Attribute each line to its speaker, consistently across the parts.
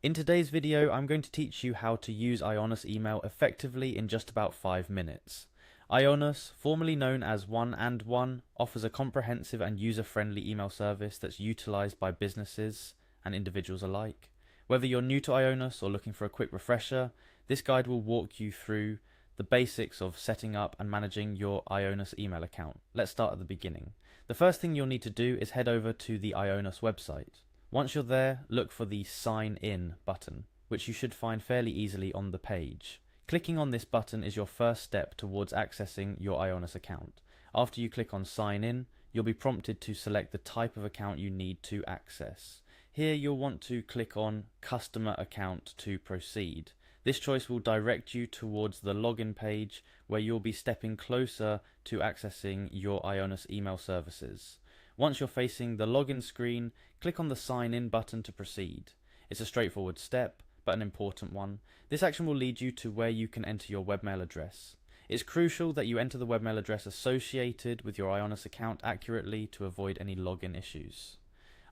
Speaker 1: In today's video, I'm going to teach you how to use Ionos email effectively in just about 5 minutes. Ionos, formerly known as One and One, offers a comprehensive and user-friendly email service that's utilized by businesses and individuals alike. Whether you're new to Ionos or looking for a quick refresher, this guide will walk you through the basics of setting up and managing your Ionos email account. Let's start at the beginning. The first thing you'll need to do is head over to the Ionos website. Once you're there, look for the Sign In button, which you should find fairly easily on the page. Clicking on this button is your first step towards accessing your Ionos account. After you click on Sign In, you'll be prompted to select the type of account you need to access. Here you'll want to click on Customer Account to proceed. This choice will direct you towards the login page where you'll be stepping closer to accessing your Ionos email services. Once you're facing the login screen, click on the Sign In button to proceed. It's a straightforward step, but an important one. This action will lead you to where you can enter your webmail address. It's crucial that you enter the webmail address associated with your Ionos account accurately to avoid any login issues.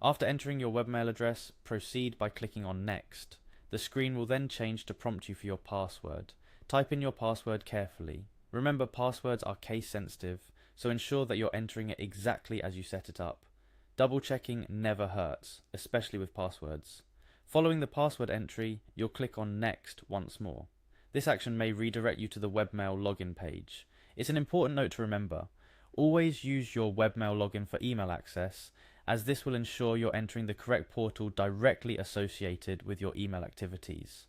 Speaker 1: After entering your webmail address, proceed by clicking on Next. The screen will then change to prompt you for your password. Type in your password carefully. Remember, passwords are case sensitive, so ensure that you're entering it exactly as you set it up. Double checking never hurts, especially with passwords. Following the password entry, you'll click on Next once more. This action may redirect you to the webmail login page. It's an important note to remember. Always use your webmail login for email access, as this will ensure you're entering the correct portal directly associated with your email activities.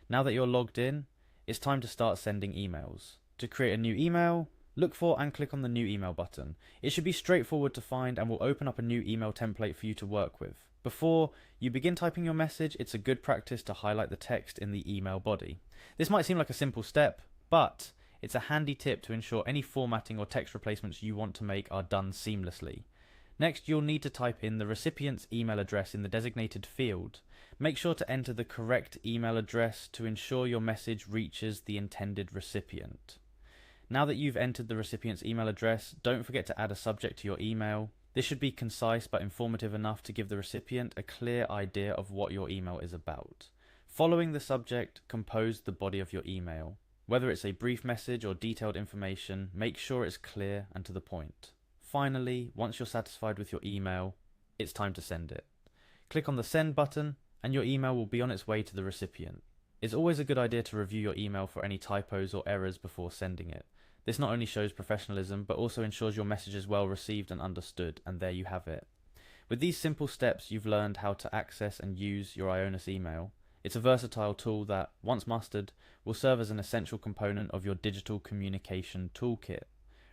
Speaker 1: Now that you're logged in, it's time to start sending emails. To create a new email, look for and click on the New Email button. It should be straightforward to find and will open up a new email template for you to work with. Before you begin typing your message, it's a good practice to highlight the text in the email body. This might seem like a simple step, but it's a handy tip to ensure any formatting or text replacements you want to make are done seamlessly. Next, you'll need to type in the recipient's email address in the designated field. Make sure to enter the correct email address to ensure your message reaches the intended recipient. Now that you've entered the recipient's email address, don't forget to add a subject to your email. This should be concise but informative enough to give the recipient a clear idea of what your email is about. Following the subject, compose the body of your email. Whether it's a brief message or detailed information, make sure it's clear and to the point. Finally, once you're satisfied with your email, it's time to send it. Click on the Send button and your email will be on its way to the recipient. It's always a good idea to review your email for any typos or errors before sending it. This not only shows professionalism, but also ensures your message is well received and understood, and there you have it. With these simple steps, you've learned how to access and use your Ionos email. It's a versatile tool that, once mastered, will serve as an essential component of your digital communication toolkit.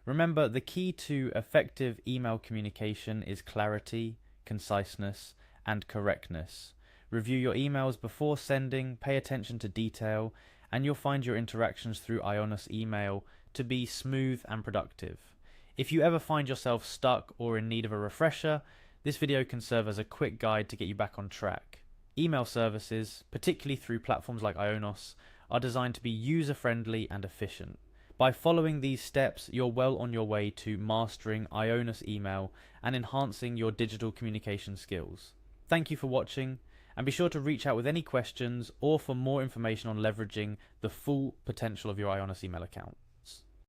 Speaker 1: Remember, the key to effective email communication is clarity, conciseness, and correctness. Review your emails before sending, pay attention to detail, and you'll find your interactions through Ionos email to be smooth and productive. If you ever find yourself stuck or in need of a refresher, this video can serve as a quick guide to get you back on track. Email services, particularly through platforms like Ionos, are designed to be user-friendly and efficient. By following these steps, you're well on your way to mastering Ionos email and enhancing your digital communication skills. Thank you for watching, and be sure to reach out with any questions or for more information on leveraging the full potential of your Ionos email account.